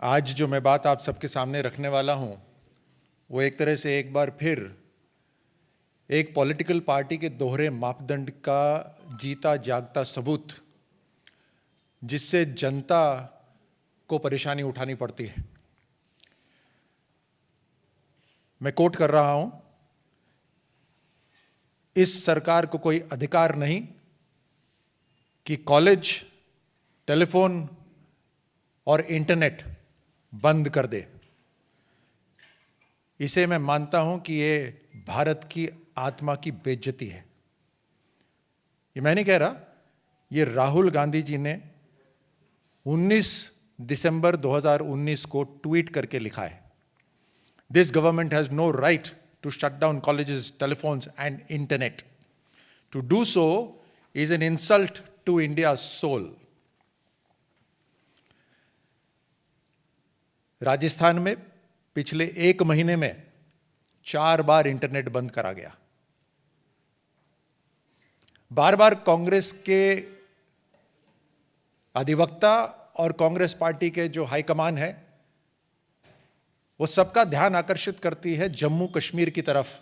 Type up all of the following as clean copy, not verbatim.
आज जो मैं बात आप सबके सामने रखने वाला हूं वो एक तरह से एक बार फिर एक पॉलिटिकल पार्टी के दोहरे मापदंड का जीता जागता सबूत, जिससे जनता को परेशानी उठानी पड़ती है। मैं कोट कर रहा हूं, इस सरकार को कोई अधिकार नहीं कि कॉलेज, टेलीफोन और इंटरनेट बंद कर दे। इसे मैं मानता हूं कि ये भारत की आत्मा की बेइज्जती है। ये मैं नहीं कह रहा, ये राहुल गांधी जी ने 19 दिसंबर 2019 को ट्वीट करके लिखा है। This government has no right to shut down colleges, telephones and internet. To do so is an insult to India soul. Rajasthan में पिछले एक महीने में 4 बार इंटरनेट बंद करा गया। बार बार कांग्रेस के अधिवक्ता और कांग्रेस पार्टी के जो हाईकमान है वो सबका ध्यान आकर्षित करती है जम्मू कश्मीर की तरफ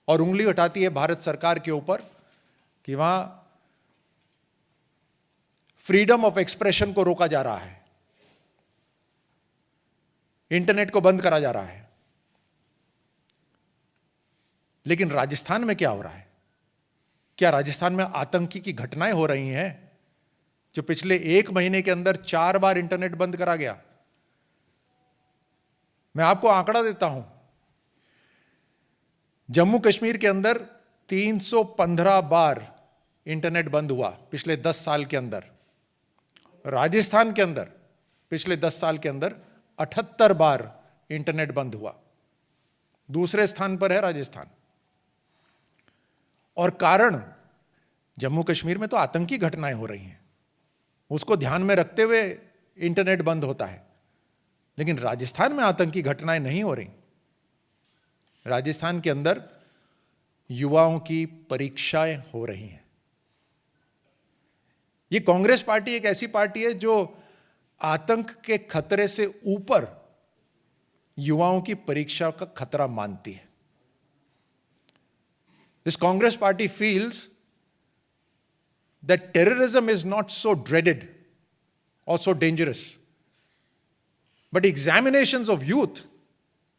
और उंगली उठाती है भारत सरकार के ऊपर कि वहां फ्रीडम ऑफ एक्सप्रेशन को रोका जा रहा है, इंटरनेट को बंद करा जा रहा है। लेकिन राजस्थान में क्या हो रहा है? क्या राजस्थान में आतंकी की घटनाएं हो रही हैं जो पिछले एक महीने के अंदर 4 बार इंटरनेट बंद करा गया? मैं आपको आंकड़ा देता हूं, जम्मू कश्मीर के अंदर 315 बार इंटरनेट बंद हुआ पिछले 10 साल के अंदर। राजस्थान के अंदर पिछले 10 साल के अंदर 78 बार इंटरनेट बंद हुआ। दूसरे स्थान पर है राजस्थान। और कारण, जम्मू कश्मीर में तो आतंकी घटनाएं हो रही हैं, उसको ध्यान में रखते हुए इंटरनेट बंद होता है। लेकिन राजस्थान में आतंकी घटनाएं नहीं हो रही। राजस्थान के अंदर युवाओं की परीक्षाएं हो रही हैं। ये कांग्रेस पार्टी एक ऐसी पार्टी है जो आतंक के खतरे से ऊपर युवाओं की परीक्षा का खतरा मानती है। This Congress party feels that terrorism is not so dreaded or so dangerous, but examinations of youth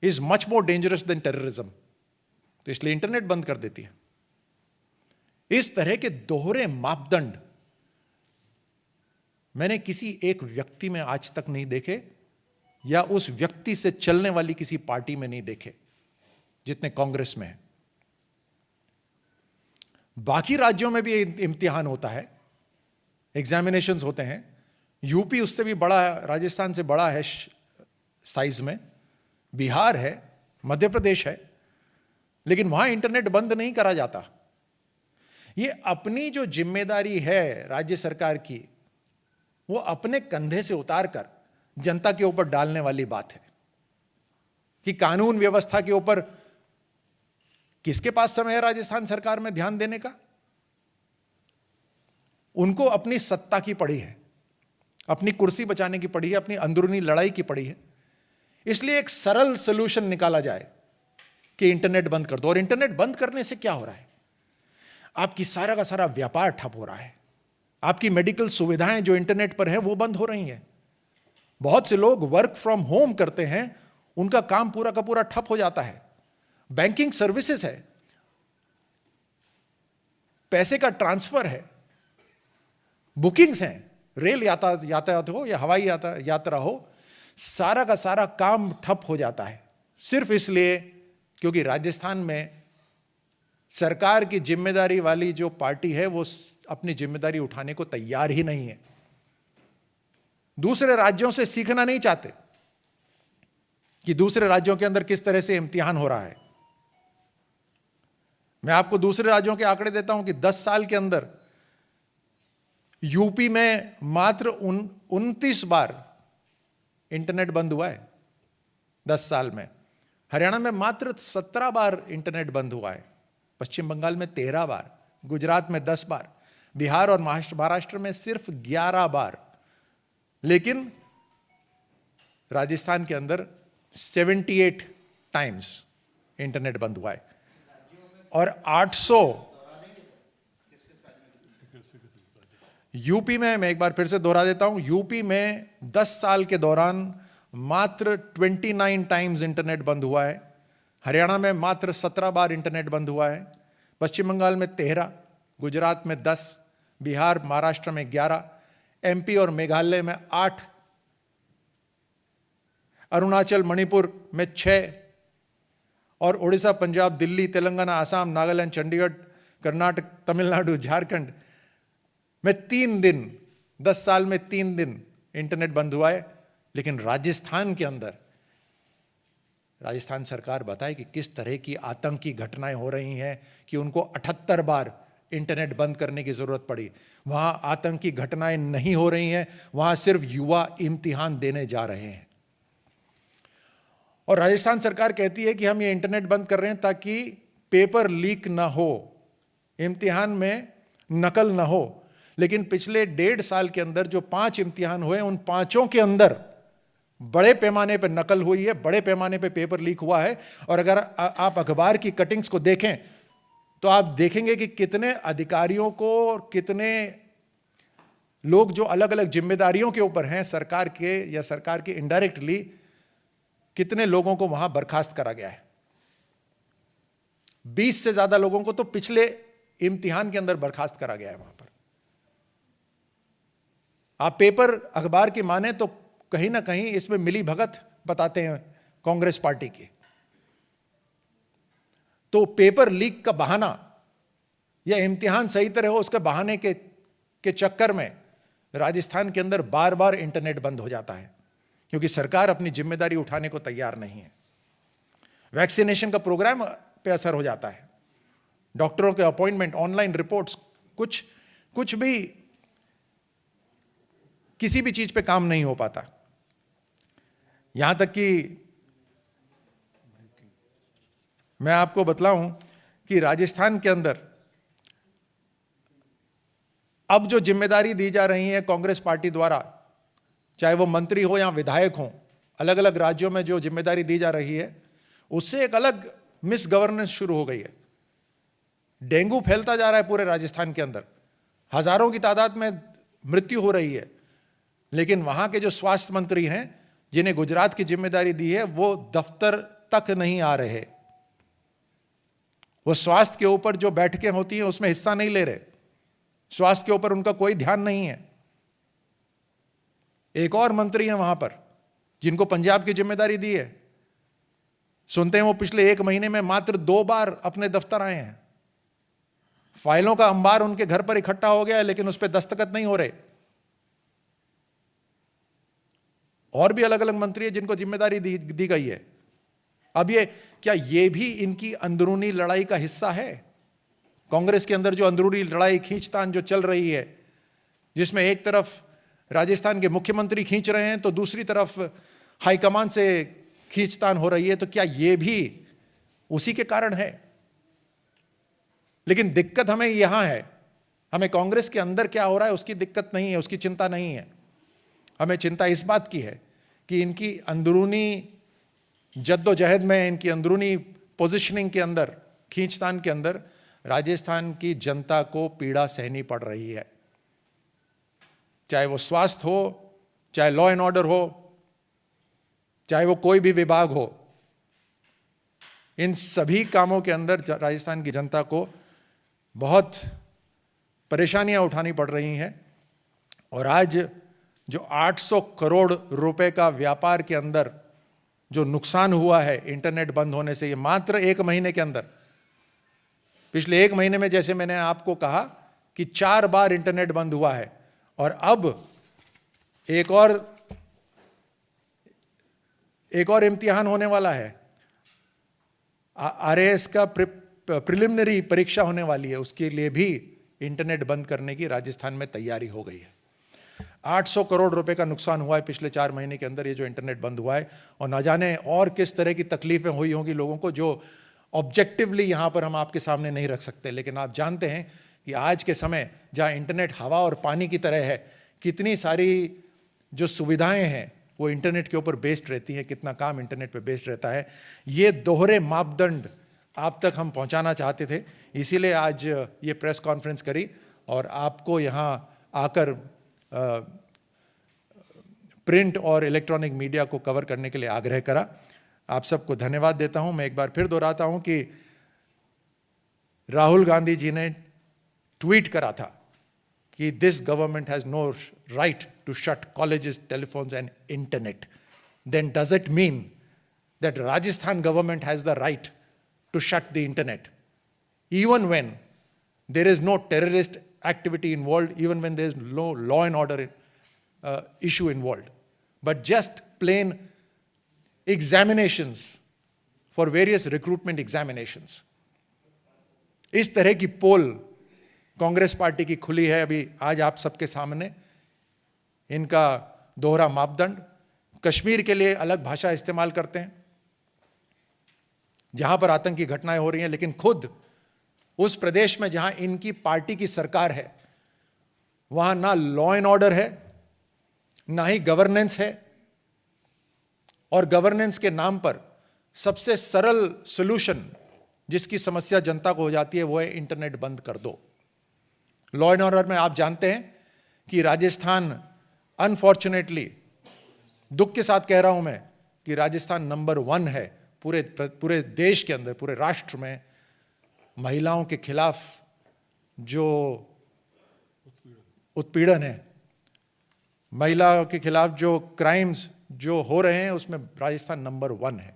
is much more dangerous than terrorism. तो इसलिए इंटरनेट बंद कर देती है। इस तरह के दोहरे मापदंड मैंने किसी एक व्यक्ति में आज तक नहीं देखे या उस व्यक्ति से चलने वाली किसी पार्टी में नहीं देखे जितने कांग्रेस में है। बाकी राज्यों में भी इम्तिहान होता है, एग्जामिनेशंस होते हैं। यूपी उससे भी बड़ा है, राजस्थान से बड़ा है साइज में, बिहार है, मध्य प्रदेश है, लेकिन वहां इंटरनेट बंद नहीं करा जाता। ये अपनी जो जिम्मेदारी है राज्य सरकार की, वो अपने कंधे से उतार कर जनता के ऊपर डालने वाली बात है कि कानून व्यवस्था के ऊपर किसके पास समय है राजस्थान सरकार में ध्यान देने का? उनको अपनी सत्ता की पड़ी है, अपनी कुर्सी बचाने की पड़ी है, अपनी अंदरूनी लड़ाई की पड़ी है। इसलिए एक सरल सॉल्यूशन निकाला जाए कि इंटरनेट बंद कर दो। और इंटरनेट बंद करने से क्या हो रहा है? आपकी सारा का सारा व्यापार ठप हो रहा है। आपकी मेडिकल सुविधाएं जो इंटरनेट पर हैं वो बंद हो रही हैं। बहुत से लोग वर्क फ्रॉम होम करते हैं, उनका काम पूरा का पूरा ठप हो जाता है। बैंकिंग सर्विसेज है, पैसे का ट्रांसफर है, बुकिंग्स हैं, रेल यातायात हो या हवाई यात्रा हो, सारा का सारा काम ठप हो जाता है। सिर्फ इसलिए क्योंकि राजस्थान में सरकार की जिम्मेदारी वाली जो पार्टी है वो अपनी जिम्मेदारी उठाने को तैयार ही नहीं है। दूसरे राज्यों से सीखना नहीं चाहते कि दूसरे राज्यों के अंदर किस तरह से इम्तिहान हो रहा है। मैं आपको दूसरे राज्यों के आंकड़े देता हूं कि 10 साल के अंदर यूपी में मात्र 29 बार इंटरनेट बंद हुआ है 10 साल में। हरियाणा में मात्र 17 बार इंटरनेट बंद हुआ है। पश्चिम बंगाल में 13 बार, गुजरात में 10 बार, बिहार और महाराष्ट्र में सिर्फ 11 बार। लेकिन राजस्थान के अंदर 78 टाइम्स इंटरनेट बंद हुआ है और 800 यूपी में, मैं एक बार फिर से दोहरा देता हूं, यूपी में 10 साल के दौरान मात्र 29 टाइम्स इंटरनेट बंद हुआ है। हरियाणा में मात्र 17 बार इंटरनेट बंद हुआ है। पश्चिम बंगाल में 13, गुजरात में 10, बिहार महाराष्ट्र में 11, एमपी और मेघालय में 8, अरुणाचल मणिपुर में 6 और उड़ीसा पंजाब दिल्ली तेलंगाना आसाम नागालैंड चंडीगढ़ कर्नाटक तमिलनाडु झारखंड में 3 दिन, 10 साल में 3 दिन इंटरनेट बंद हुआ है। लेकिन राजस्थान के अंदर, राजस्थान सरकार बताए कि किस तरह की आतंकी घटनाएं हो रही हैं कि उनको 78 बार इंटरनेट बंद करने की जरूरत पड़ी। वहां आतंकी घटनाएं नहीं हो रही हैं, वहां सिर्फ युवा इम्तिहान देने जा रहे हैं। और राजस्थान सरकार कहती है कि हम ये इंटरनेट बंद कर रहे हैं ताकि पेपर लीक ना हो, इम्तिहान में नकल ना हो। लेकिन पिछले 1.5 साल के अंदर जो 5 इम्तिहान हुए, उन 5 के अंदर बड़े पैमाने पर नकल हुई है, बड़े पैमाने पर पेपर लीक हुआ है। और अगर आप अखबार की कटिंग्स को देखें तो आप देखेंगे कि कितने अधिकारियों को और कितने लोग जो अलग अलग जिम्मेदारियों के ऊपर हैं सरकार के या सरकार के इनडायरेक्टली, कितने लोगों को वहां बर्खास्त करा गया है। 20 से ज्यादा लोगों को तो पिछले इम्तिहान के अंदर बर्खास्त करा गया है वहां पर। आप पेपर अखबार की माने तो कहीं ना कहीं इसमें मिली भगत बताते हैं कांग्रेस पार्टी की। तो पेपर लीक का बहाना या इम्तिहान सही तरह हो उसके बहाने के चक्कर में राजस्थान के अंदर बार बार इंटरनेट बंद हो जाता है, क्योंकि सरकार अपनी जिम्मेदारी उठाने को तैयार नहीं है। वैक्सीनेशन का प्रोग्राम पे असर हो जाता है, डॉक्टरों के अपॉइंटमेंट, ऑनलाइन रिपोर्ट्स, कुछ भी, किसी भी चीज पे काम नहीं हो पाता। यहां तक कि मैं आपको बतलाऊं कि राजस्थान के अंदर अब जो जिम्मेदारी दी जा रही है कांग्रेस पार्टी द्वारा, चाहे वो मंत्री हो या विधायक हो, अलग अलग राज्यों में जो जिम्मेदारी दी जा रही है उससे एक अलग मिस गवर्नेंस शुरू हो गई है। डेंगू फैलता जा रहा है पूरे राजस्थान के अंदर, हजारों की तादाद में मृत्यु हो रही है। लेकिन वहां के जो स्वास्थ्य मंत्री हैं जिन्हें गुजरात की जिम्मेदारी दी है, वो दफ्तर तक नहीं आ रहे। वो स्वास्थ्य के ऊपर जो बैठकें होती हैं उसमें हिस्सा नहीं ले रहे, स्वास्थ्य के ऊपर उनका कोई ध्यान नहीं है। एक और मंत्री हैं वहां पर जिनको पंजाब की जिम्मेदारी दी है, सुनते हैं वो पिछले 1 महीने में मात्र 2 बार अपने दफ्तर आए हैं। फाइलों का अंबार उनके घर पर इकट्ठा हो गया है लेकिन उस पर दस्तखत नहीं हो रहे। और भी अलग अलग मंत्री हैं जिनको जिम्मेदारी दी गई है। अब क्या ये भी इनकी अंदरूनी लड़ाई का हिस्सा है? कांग्रेस के अंदर जो अंदरूनी लड़ाई, खींचतान जो चल रही है, जिसमें एक तरफ राजस्थान के मुख्यमंत्री खींच रहे हैं तो दूसरी तरफ हाईकमान से खींचतान हो रही है, तो क्या ये भी उसी के कारण है? लेकिन दिक्कत हमें यहां है, हमें कांग्रेस के अंदर क्या हो रहा है उसकी दिक्कत नहीं है, उसकी चिंता नहीं है। हमें चिंता इस बात की है कि इनकी अंदरूनी जद्दोजहद में, इनकी अंदरूनी पोजीशनिंग के अंदर, खींचतान के अंदर राजस्थान की जनता को पीड़ा सहनी पड़ रही है। चाहे वो स्वास्थ्य हो, चाहे लॉ एंड ऑर्डर हो, चाहे वो कोई भी विभाग हो, इन सभी कामों के अंदर राजस्थान की जनता को बहुत परेशानियां उठानी पड़ रही हैं। और आज जो 800 करोड़ रुपए का व्यापार के अंदर जो नुकसान हुआ है इंटरनेट बंद होने से, ये मात्र 1 महीने के अंदर, पिछले 1 महीने में जैसे मैंने आपको कहा कि 4 बार इंटरनेट बंद हुआ है, और अब एक और इम्तिहान होने वाला है। आरएएस का प्रिलिमिनरी परीक्षा होने वाली है, उसके लिए भी इंटरनेट बंद करने की राजस्थान में तैयारी हो गई है। 800 करोड़ रुपए का नुकसान हुआ है पिछले 4 महीने के अंदर ये जो इंटरनेट बंद हुआ है, और ना जाने और किस तरह की तकलीफें हुई होंगी लोगों को, जो ऑब्जेक्टिवली यहां पर हम आपके सामने नहीं रख सकते। लेकिन आप जानते हैं कि आज के समय जहां इंटरनेट हवा और पानी की तरह है, कितनी सारी जो सुविधाएं हैं वो इंटरनेट के ऊपर बेस्ड रहती है, कितना काम इंटरनेट पे बेस्ड रहता है। ये दोहरे मापदंड आप तक हम पहुंचाना चाहते थे, इसीलिए आज ये प्रेस कॉन्फ्रेंस करी और आपको यहाँ आकर प्रिंट और इलेक्ट्रॉनिक मीडिया को कवर करने के लिए आग्रह करा। आप सबको धन्यवाद देता हूं। मैं एक बार फिर दोहराता हूं कि राहुल गांधी जी ने ट्वीट करा था कि this government has no right to shut colleges, telephones and internet. Then does it mean that Rajasthan government has the right to shut the internet even when there is no terrorist activity involved, even when there is no law and order issue involved, but just plain examinations for various recruitment examinations? इस तरह की पोल Congress party की खुली है अभी आज आप सबके सामने। इनका दोहरा मापदंड, कश्मीर के लिए अलग भाषा इस्तेमाल करते हैं जहां पर आतंकी घटनाएं हो रही हैं, लेकिन खुद उस प्रदेश में जहां इनकी पार्टी की सरकार है वहां ना लॉ एंड ऑर्डर है, ना ही गवर्नेंस है, और गवर्नेंस के नाम पर सबसे सरल सॉल्यूशन जिसकी समस्या जनता को हो जाती है वो है इंटरनेट बंद कर दो। लॉ एंड ऑर्डर में आप जानते हैं कि राजस्थान, अनफॉर्चुनेटली दुख के साथ कह रहा हूं मैं, कि राजस्थान नंबर 1 है पूरे देश के अंदर, पूरे राष्ट्र में महिलाओं के खिलाफ जो उत्पीड़न है, महिलाओं के खिलाफ जो क्राइम्स जो हो रहे हैं, उसमें राजस्थान नंबर 1 है।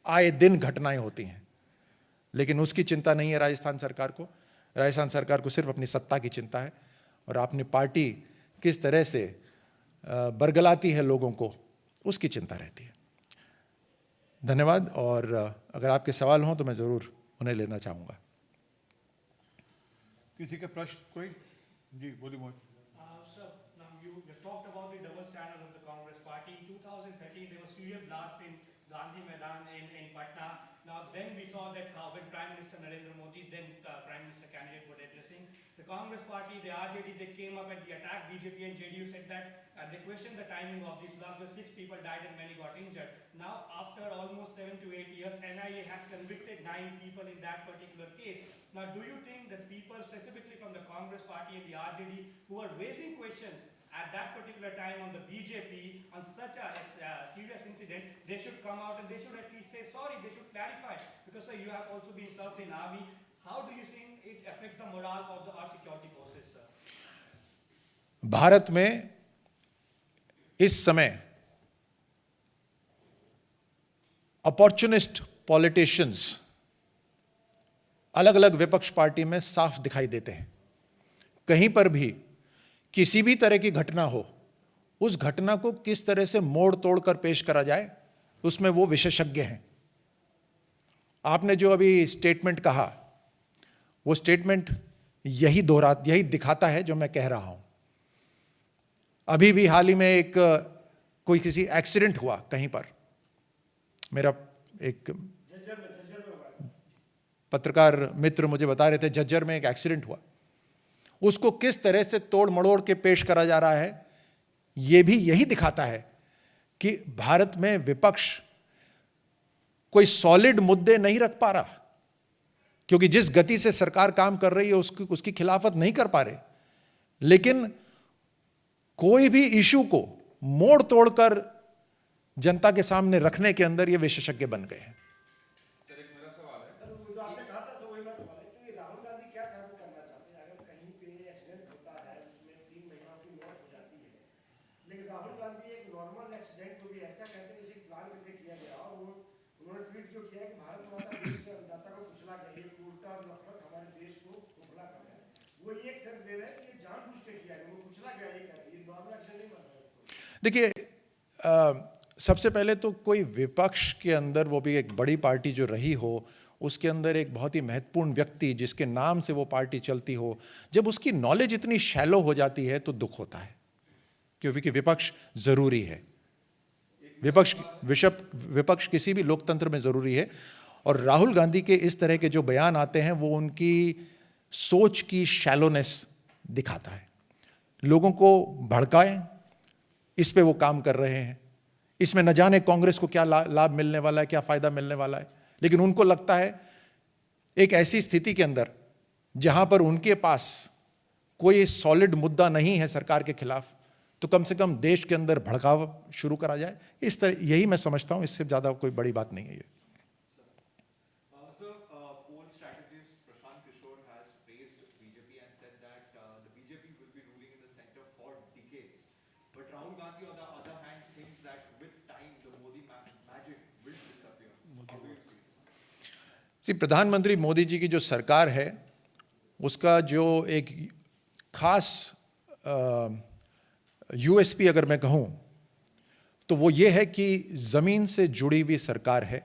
आए दिन घटनाएं होती हैं, लेकिन उसकी चिंता नहीं है राजस्थान सरकार को। राजस्थान सरकार को सिर्फ अपनी सत्ता की चिंता है और अपनी पार्टी किस तरह से बरगलाती है लोगों को, उसकी चिंता रहती है। धन्यवाद। और अगर आपके सवाल हों तो मैं ज़रूर उन्हें लेना चाहूँगा। किसी का प्रश्न कोई? जी बोलिए। Sir, now you talked about the double standard of the Congress Party. In 2013, there was serious blast in Gandhi Maidan in Patna. Now, then we saw that when Prime Minister Narendra Modi, then Prime Minister candidate, were addressing the Congress Party, the RJD, they came up and they attacked BJP and JDU, said that they questioned the timing of this blast, where 6 people died and many got injured. Now, after almost 7 to 8 years, NIA has convicted 9 people in that particular case. Now, do you think that people, specifically from the Congress Party and the RJD, who are raising questions at that particular time on the BJP on such a serious incident, they should come out and they should at least say sorry, they should clarify? Because sir, you have also been served in army. How do you think it affects the morale of our security forces, sir? Bharat में इस समय opportunist politicians अलग अलग विपक्ष party में साफ दिखाई देते हैं। कहीं पर भी किसी भी तरह की घटना हो, उस घटना को किस तरह से मोड़ तोड़ कर पेश करा जाए, उसमें वो विशेषज्ञ हैं। आपने जो अभी स्टेटमेंट कहा, वो स्टेटमेंट यही दिखाता है जो मैं कह रहा हूं। अभी भी हाल ही में कोई किसी एक्सीडेंट हुआ कहीं पर, मेरा एक पत्रकार मित्र मुझे बता रहे थे झज्जर में एक एक्सीडेंट हुआ, उसको किस तरह से तोड़ मड़ोड़ के पेश करा जा रहा है, यह भी यही दिखाता है कि भारत में विपक्ष कोई सॉलिड मुद्दे नहीं रख पा रहा, क्योंकि जिस गति से सरकार काम कर रही है उसकी खिलाफत नहीं कर पा रहे, लेकिन कोई भी इशू को मोड़ तोड़कर जनता के सामने रखने के अंदर ये विशेषज्ञ बन गए हैं। देखिए, सबसे पहले तो कोई विपक्ष के अंदर, वो भी एक बड़ी पार्टी जो रही हो, उसके अंदर एक बहुत ही महत्वपूर्ण व्यक्ति जिसके नाम से वो पार्टी चलती हो, जब उसकी नॉलेज इतनी शैलो हो जाती है तो दुख होता है, क्योंकि विपक्ष जरूरी है। विपक्ष किसी भी लोकतंत्र में जरूरी है। और राहुल गांधी के इस तरह के जो बयान आते हैं वो उनकी सोच की शैलोनेस दिखाता है। लोगों को भड़काएं, इस पे वो काम कर रहे हैं। इसमें न जाने कांग्रेस को क्या लाभ मिलने वाला है, क्या फायदा मिलने वाला है। लेकिन उनको लगता है एक ऐसी स्थिति के अंदर जहां पर उनके पास कोई सॉलिड मुद्दा नहीं है सरकार के खिलाफ, तो कम से कम देश के अंदर भड़काव शुरू करा जाए। इस तरह यही मैं समझता हूं, इससे ज्यादा कोई बड़ी बात नहीं है ये। Sir, poll strategist Prashant Kishore has praised BJP and said that the BJP will be ruling in the center for decades. But Rahul Gandhi, on the other hand, thinks that with time the Modi magic will disappear. How do you see this? प्रधानमंत्री मोदी जी की जो सरकार है उसका जो एक खास USP अगर मैं कहूं तो वो ये है कि जमीन से जुड़ी हुई सरकार है।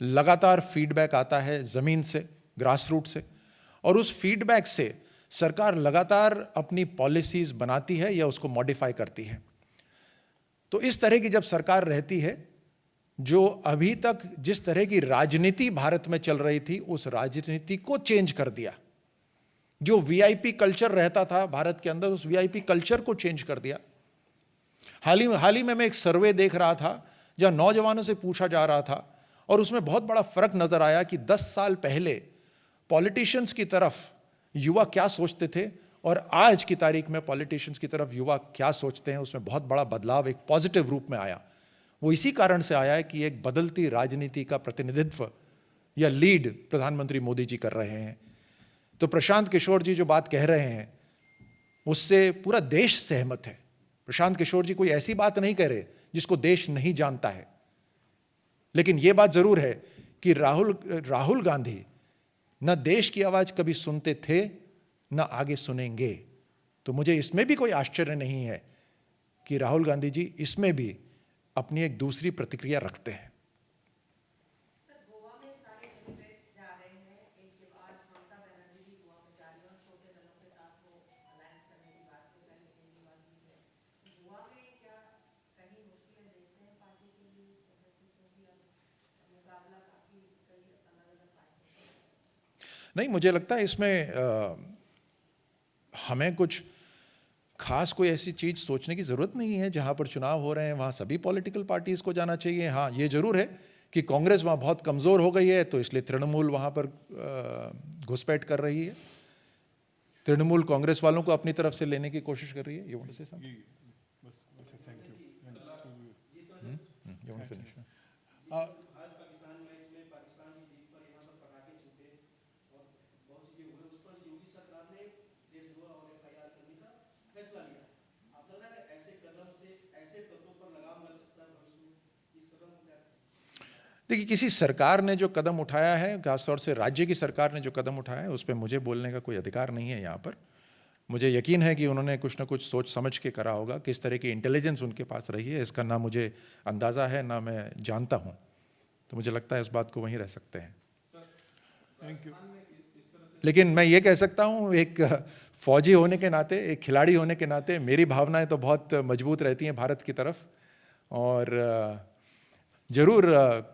लगातार फीडबैक आता है जमीन से, ग्रास रूट से, और उस फीडबैक से सरकार लगातार अपनी पॉलिसीज बनाती है या उसको मॉडिफाई करती है। तो इस तरह की जब सरकार रहती है, जो अभी तक जिस तरह की राजनीति भारत में चल रही थी उस राजनीति को चेंज कर दिया। जो वीआईपी कल्चर रहता था भारत के अंदर, उस वीआईपी कल्चर को चेंज कर दिया। हाल ही में मैं एक सर्वे देख रहा था जहां नौजवानों से पूछा जा रहा था और उसमें बहुत बड़ा फर्क नजर आया कि 10 साल पहले पॉलिटिशियंस की तरफ युवा क्या सोचते थे और आज की तारीख में पॉलिटिशियंस की तरफ युवा क्या सोचते हैं, उसमें बहुत बड़ा बदलाव एक पॉजिटिव रूप में आया। वो इसी कारण से आया है कि एक बदलती राजनीति का प्रतिनिधित्व या लीड प्रधानमंत्री मोदी जी कर रहे हैं। तो प्रशांत किशोर जी जो बात कह रहे हैं उससे पूरा देश सहमत है। प्रशांत किशोर जी कोई ऐसी बात नहीं कह रहे जिसको देश नहीं जानता है। लेकिन यह बात जरूर है कि राहुल गांधी न देश की आवाज कभी सुनते थे न आगे सुनेंगे। तो मुझे इसमें भी कोई आश्चर्य नहीं है कि राहुल गांधी जी इसमें भी अपनी एक दूसरी प्रतिक्रिया रखते हैं। सर, गोवा में सारे डेमोक्रेट्स जा रहे हैं। एक के बाद ममता बनर्जी भी गोवा में जा रही है और छोटे दलों के साथ वो अलायंस करने की बात तो पहले केजरीवाल की है। गोवा में क्या कहीं मुश्किलें देखते हैं पार्टी के लिए, क्योंकि अब मुकाबला काफी कई अलग अलग पार्टियों। नहीं, मुझे लगता है इसमें हमें कुछ खास कोई ऐसी चीज सोचने की जरूरत नहीं है। जहां पर चुनाव हो रहे हैं वहां सभी पॉलिटिकल पार्टीज को जाना चाहिए। हाँ, ये जरूर है कि कांग्रेस वहां बहुत कमजोर हो गई है, तो इसलिए तृणमूल वहां पर घुसपैठ कर रही है। तृणमूल कांग्रेस वालों को अपनी तरफ से लेने की कोशिश कर रही है। You want to say something? Thank you. You want to finish? आज पाकिस्तान मैच में पाकिस्तान जीत पर यहाँ पर पटाखे छूटे और बहुत सी चीजें हुई। उस पर योगी सरकार ने देशद्रोह और एफआईआर करने का फैसला लिया। आपको लग रहा है ऐसे कदम से ऐसे तत्वों पर लगाम लग सकता है भविष्य में? इस कदम को क्या? देखिए, किसी सरकार ने जो कदम उठाया है, खासतौर से राज्य की सरकार ने जो कदम उठाया है, उस पर मुझे बोलने का कोई अधिकार नहीं है यहाँ पर। मुझे यकीन है कि उन्होंने कुछ ना कुछ सोच समझ के करा होगा। किस तरह की इंटेलिजेंस उनके पास रही है इसका ना मुझे अंदाज़ा है ना मैं जानता हूँ। तो मुझे लगता है इस बात को वहीं रह सकते हैं। Thank you. लेकिन मैं ये कह सकता हूँ, एक फौजी होने के नाते, एक खिलाड़ी होने के नाते मेरी भावनाएं तो बहुत मजबूत रहती हैं भारत की तरफ। और जरूर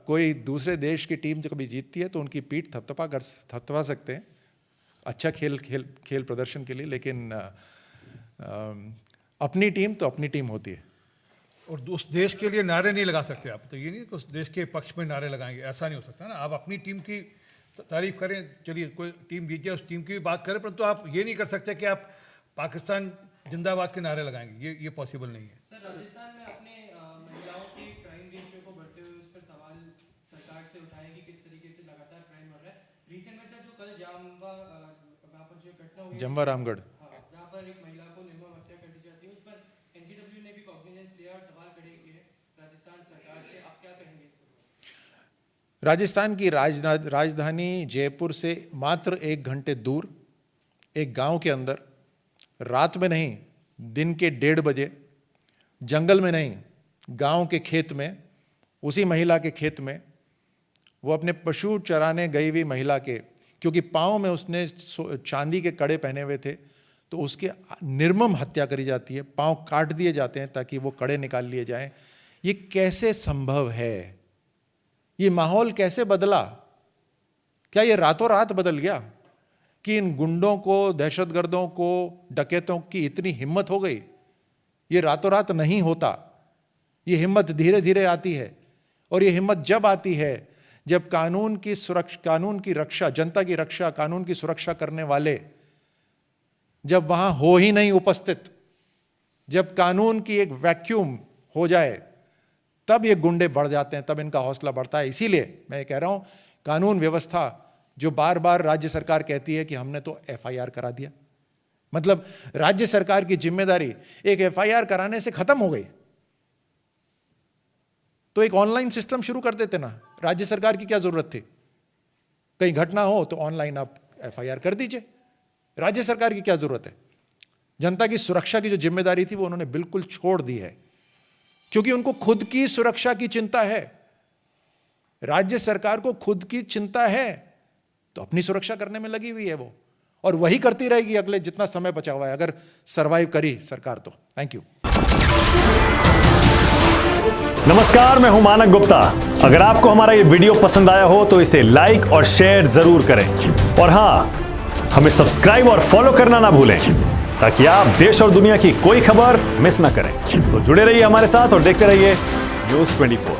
कोई दूसरे देश की टीम जो कभी जीतती है तो उनकी पीठ थपथपा सकते हैं अच्छा खेल प्रदर्शन के लिए। लेकिन अपनी टीम तो अपनी टीम होती है। और उस देश के लिए नारे नहीं लगा सकते आप। तो ये नहीं कि उस देश के पक्ष में नारे लगाएंगे, ऐसा नहीं हो सकता ना। आप अपनी टीम की तारीफ करें, चलिए कोई टीम जीत जाए उस टीम की भी बात करें, परंतु आप ये नहीं कर सकते कि आप पाकिस्तान जिंदाबाद के नारे लगाएंगे। ये पॉसिबल नहीं है। सर, राजस्थान में अपने महिलाओं के क्राइम रेशियो को बढ़ते हुए उस पर सवाल सरकार से उठाए कि किस तरीके से लगातार क्राइम बढ़ रहा है। रिसेंट में जो कल वहाँ पर जो घटना हुई, जमवा रामगढ़, जहाँ पर एक महिला को निर्मम हत्या कर दी जाती है, उस पर एनसीडब्ल्यू ने भी कॉग्निजेंस लिया और सवाल खड़े किए राजस्थान सरकार से। आप क्या कहेंगे इस पर? राजस्थान की राजधानी जयपुर से मात्र 1 घंटे दूर एक गांव के अंदर रात में नहीं, दिन के 1:30 बजे, जंगल में नहीं, गांव के खेत में, उसी महिला के खेत में, वो अपने पशु चराने गई हुई महिला के, क्योंकि पाँव में उसने चांदी के कड़े पहने हुए थे, तो उसके निर्मम हत्या करी जाती है। पाँव काट दिए जाते हैं ताकि वो कड़े निकाल लिए जाएं। ये कैसे संभव है? ये माहौल कैसे बदला? क्या ये रातों रात बदल गया कि इन गुंडों को, दहशतगर्दों को, डकैतों की इतनी हिम्मत हो गई? ये रातों रात नहीं होता। ये हिम्मत धीरे धीरे आती है, और ये हिम्मत जब आती है जब कानून की रक्षा, जनता की रक्षा, कानून की सुरक्षा करने वाले जब वहां हो ही नहीं उपस्थित, जब कानून की एक वैक्यूम हो जाए, तब ये गुंडे बढ़ जाते हैं, तब इनका हौसला बढ़ता है। इसीलिए मैं कह रहा हूं, कानून व्यवस्था जो बार बार राज्य सरकार कहती है कि हमने तो एफआईआर करा दिया, मतलब राज्य सरकार की जिम्मेदारी एक एफआईआर कराने से खत्म हो गई। तो एक ऑनलाइन सिस्टम शुरू कर देते ना, राज्य सरकार की क्या जरूरत थी? कहीं घटना हो तो ऑनलाइन आप एफआईआर कर दीजिए, राज्य सरकार की क्या जरूरत है? जनता की सुरक्षा की जो जिम्मेदारी थी वो उन्होंने बिल्कुल छोड़ दी है, क्योंकि उनको खुद की सुरक्षा की चिंता है। राज्य सरकार को खुद की चिंता है तो अपनी सुरक्षा करने में लगी हुई है वो, और वही करती रहेगी अगले जितना समय बचा हुआ है, अगर सरवाइव करी सरकार तो। Thank you. नमस्कार, मैं हूं मानक गुप्ता। अगर आपको हमारा ये वीडियो पसंद आया हो तो इसे लाइक और शेयर जरूर करें, और हां, हमें सब्सक्राइब और फॉलो करना ना भूलें, ताकि आप देश और दुनिया की कोई खबर मिस ना करें। तो जुड़े रहिए हमारे साथ और देखते रहिए न्यूज़ 24।